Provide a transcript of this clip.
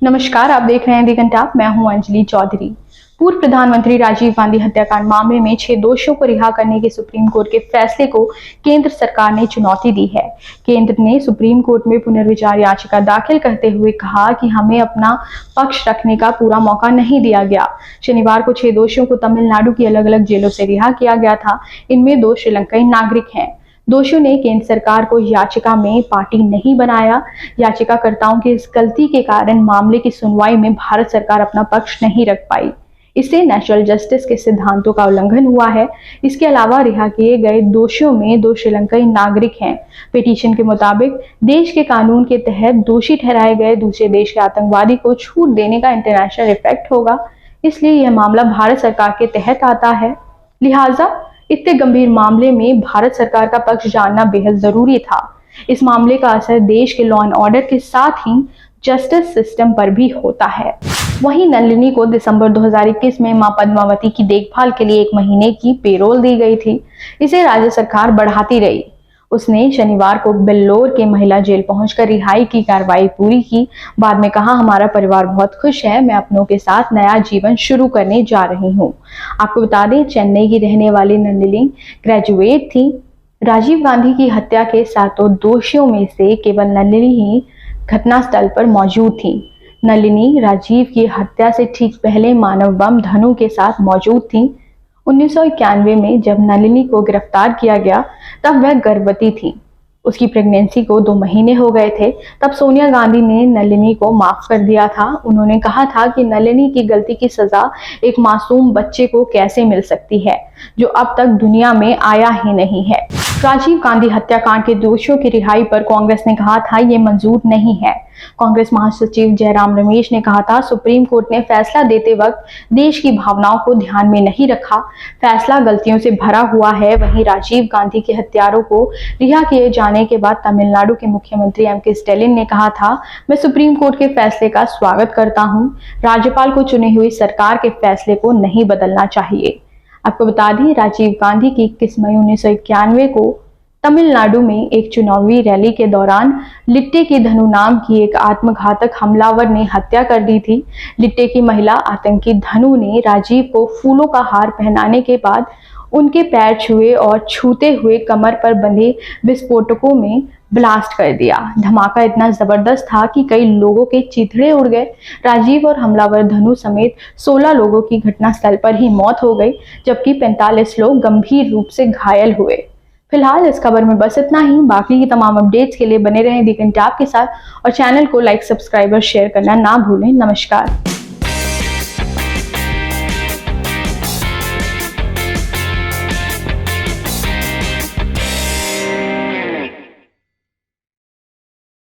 नमस्कार, आप देख रहे हैं दी घंटा। मैं हूं अंजलि चौधरी। पूर्व प्रधानमंत्री राजीव गांधी हत्याकांड मामले में 6 दोषियों को रिहा करने के सुप्रीम कोर्ट के फैसले को केंद्र सरकार ने चुनौती दी है। केंद्र ने सुप्रीम कोर्ट में पुनर्विचार याचिका दाखिल करते हुए कहा कि हमें अपना पक्ष रखने का पूरा मौका नहीं दिया गया। शनिवार को 6 दोषियों को तमिलनाडु की अलग अलग जेलों से रिहा किया गया था। इनमें 2 श्रीलंकाई नागरिक हैं। दोषियों ने केंद्र सरकार को याचिका में पार्टी नहीं बनाया। याचिकाकर्ताओं की इस गलती के कारण मामले की सुनवाई में भारत सरकार अपना पक्ष नहीं रख पाई। इससे नेचुरल जस्टिस के सिद्धांतों का उल्लंघन हुआ है। इसके अलावा रिहा किए गए दोषियों में 2 श्रीलंकाई नागरिक हैं। पिटीशन के मुताबिक देश के कानून के तहत दोषी ठहराए गए दूसरे देश के आतंकवादी को छूट देने का इंटरनेशनल इफेक्ट होगा, इसलिए यह मामला भारत सरकार के तहत आता है। लिहाजा इतने गंभीर मामले में भारत सरकार का पक्ष जानना बेहद जरूरी था। इस मामले का असर देश के लॉ एंड ऑर्डर के साथ ही जस्टिस सिस्टम पर भी होता है। वहीं नलिनी को दिसंबर 2021 में मां पद्मावती की देखभाल के लिए 1 महीने की पेरोल दी गई थी। इसे राज्य सरकार बढ़ाती रही। उसने शनिवार को बेल्लोर के महिला जेल पहुंचकर रिहाई की कार्रवाई पूरी की। बाद में कहा, हमारा परिवार बहुत खुश है, मैं अपनों के साथ नया जीवन शुरू करने जा रही हूं। आपको बता दें, चेन्नई की रहने वाली नलिनी ग्रेजुएट थी। राजीव गांधी की हत्या के 7 दोषियों में से केवल नलिनी ही घटनास्थल पर मौजूद थी। नलिनी राजीव की हत्या से ठीक पहले मानव बम धनु के साथ मौजूद थी। 1991 में जब नलिनी को गिरफ्तार किया गया तब वह गर्भवती थी। उसकी प्रेगनेंसी को 2 महीने हो गए थे। तब सोनिया गांधी ने नलिनी को माफ कर दिया था। उन्होंने कहा था कि नलिनी की गलती की सजा एक मासूम बच्चे को कैसे मिल सकती है जो अब तक दुनिया में आया ही नहीं है। राजीव गांधी हत्याकांड के दोषियों की रिहाई पर कांग्रेस ने कहा था ये मंजूर नहीं है। कांग्रेस महासचिव जयराम रमेश ने कहा था, सुप्रीम कोर्ट ने फैसला देते वक्त देश की भावनाओं को ध्यान में नहीं रखा। फैसला गलतियों से भरा हुआ है। वहीं राजीव गांधी के हत्यारों को रिहा किए जाने के बाद तमिलनाडु के मुख्यमंत्री एम.के. स्टालिन ने कहा था, मैं सुप्रीम कोर्ट के फैसले का स्वागत करता हूं। राज्यपाल को चुनी हुई सरकार के फैसले को नहीं बदलना चाहिए। आपको बता दें, राजीव गांधी की 21 मई 1991 को तमिलनाडु में एक चुनावी रैली के दौरान लिट्टे की धनु नाम की एक आत्मघातक हमलावर ने हत्या कर दी थी। लिट्टे की महिला आतंकी धनु ने राजीव को फूलों का हार पहनाने के बाद उनके पैर छुए और छूते हुए कमर पर बंधे विस्फोटकों में ब्लास्ट कर दिया। धमाका इतना जबरदस्त था कि कई लोगों के चीथड़े उड़ गए। राजीव और हमलावर धनु समेत 16 लोगों की घटनास्थल पर ही मौत हो गई, जबकि 45 लोग गंभीर रूप से घायल हुए। फिलहाल इस खबर में बस इतना ही। बाकी की तमाम अपडेट्स के लिए बने रहें दी घंटा के साथ और चैनल को लाइक, सब्सक्राइब और शेयर करना ना भूलें। नमस्कार।